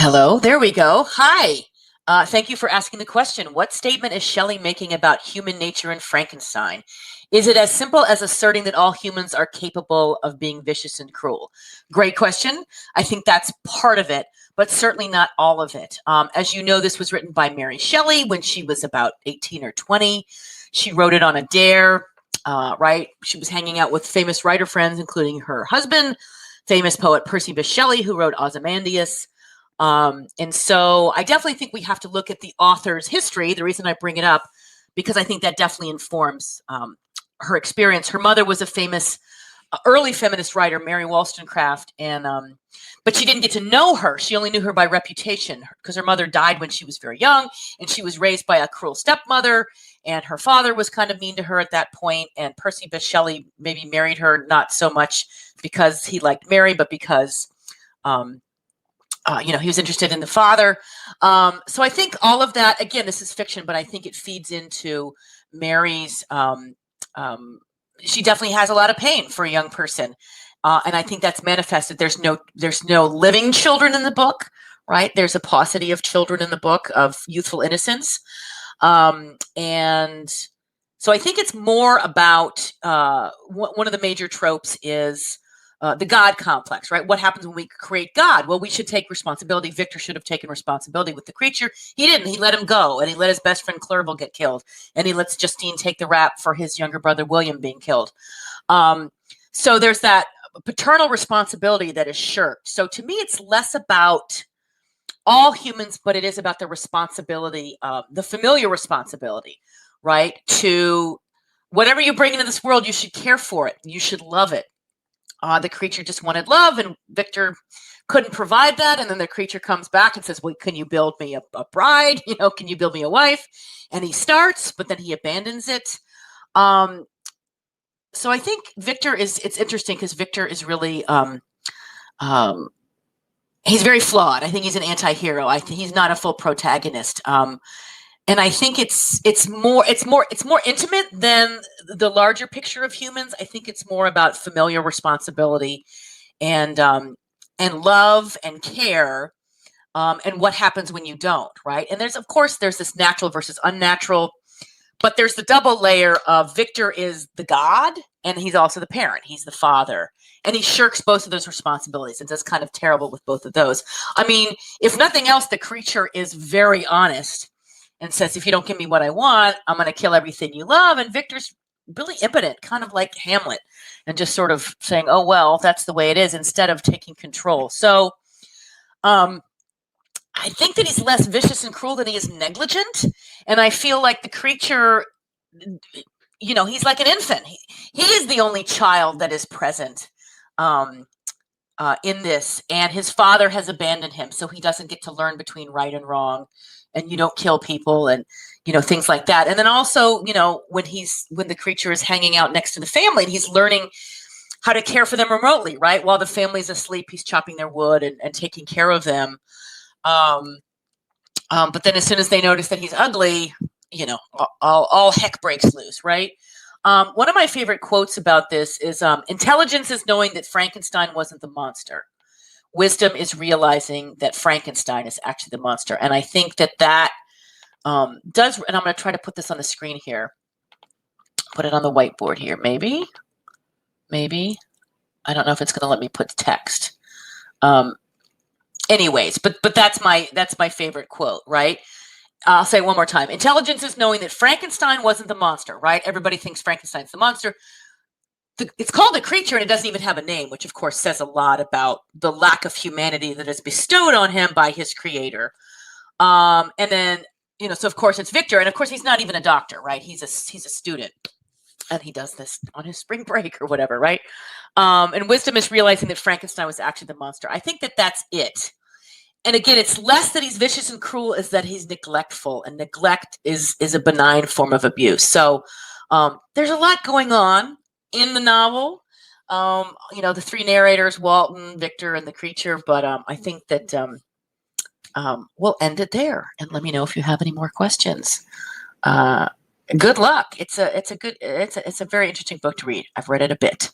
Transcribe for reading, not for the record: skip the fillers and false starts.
Hello, there we go. Hi. Thank you for asking the question. What statement is Shelley making about human nature in Frankenstein? Is it as simple as asserting that all humans are capable of being vicious and cruel? Great question. I think that's part of it, but certainly not all of it. As you know, this was written by Mary Shelley when she was about 18 or 20. She wrote it on a dare, right? She was hanging out with famous writer friends, including her husband, famous poet Percy Bysshe Shelley, who wrote Ozymandias. And so I definitely think we have to look at the author's history. The reason I bring it up, because I think that definitely informs her experience. Her mother was a famous early feminist writer, Mary Wollstonecraft, and but she didn't get to know her. She only knew her by reputation because her mother died when she was very young, and she was raised by a cruel stepmother, and her father was kind of mean to her at that point. And Percy Bysshe Shelley maybe married her not so much because he liked Mary, but because he was interested in the father. So I think all of that, again, this is fiction, but I think it feeds into Mary's, she definitely has a lot of pain for a young person. And I think that's manifested. There's no living children in the book, right? There's a paucity of children in the book of youthful innocence. And so I think it's more about, one of the major tropes is, the God complex, right? What happens when we create God? Well, we should take responsibility. Victor should have taken responsibility with the creature. He didn't. He let him go, and he let his best friend Clerval get killed, and he lets Justine take the rap for his younger brother William being killed. So there's that paternal responsibility that is shirked. So to me, it's less about all humans, but it is about the responsibility, the familial responsibility, right? To whatever you bring into this world, you should care for it. You should love it. The creature just wanted love, and Victor couldn't provide that. And then the creature comes back and says, well, can you build me a bride? Can you build me a wife? And he starts, but then he abandons it. So I think it's interesting because Victor is really, he's very flawed. I think he's an anti-hero. I think he's not a full protagonist. And I think it's more intimate than the larger picture of humans. I think it's more about familial responsibility and love and care, and what happens when you don't, right? And there's this natural versus unnatural, but there's the double layer of Victor is the God and he's also the parent. He's the father, and he shirks both of those responsibilities. And that's kind of terrible with both of those. I mean, if nothing else, the creature is very honest and says, if you don't give me what I want, I'm going to kill everything you love. And Victor's really impotent, kind of like Hamlet, and just sort of saying, oh, well, that's the way it is, instead of taking control. So I think that he's less vicious and cruel than he is negligent. And I feel like the creature, he's like an infant. He is the only child that is present in this. And his father has abandoned him, so he doesn't get to learn between right and wrong. And you don't kill people, and things like that. And then also, when the creature is hanging out next to the family, and he's learning how to care for them remotely, right? While the family's asleep, he's chopping their wood and taking care of them. But then as soon as they notice that he's ugly, all heck breaks loose, right? One of my favorite quotes about this is, intelligence is knowing that Frankenstein wasn't the monster. Wisdom is realizing that Frankenstein is actually the monster. And I think that does, and I'm going to try to put this on the screen here, put it on the whiteboard here, maybe. I don't know if it's going to let me put text. Anyways, but that's my favorite quote, right? I'll say it one more time. Intelligence is knowing that Frankenstein wasn't the monster, right? Everybody thinks Frankenstein's the monster. It's called a creature, and it doesn't even have a name, which of course says a lot about the lack of humanity that is bestowed on him by his creator. And then, so of course it's Victor, and of course he's not even a doctor, right? He's a student, and he does this on his spring break or whatever, right? And wisdom is realizing that Frankenstein was actually the monster. I think that that's it. And again, it's less that he's vicious and cruel, is that he's neglectful, and neglect is a benign form of abuse. So there's a lot going on in the novel, the three narrators, Walton, Victor, and the creature. But I think that we'll end it there, and let me know if you have any more questions. Good luck. It's a very interesting book to read. I've read it a bit.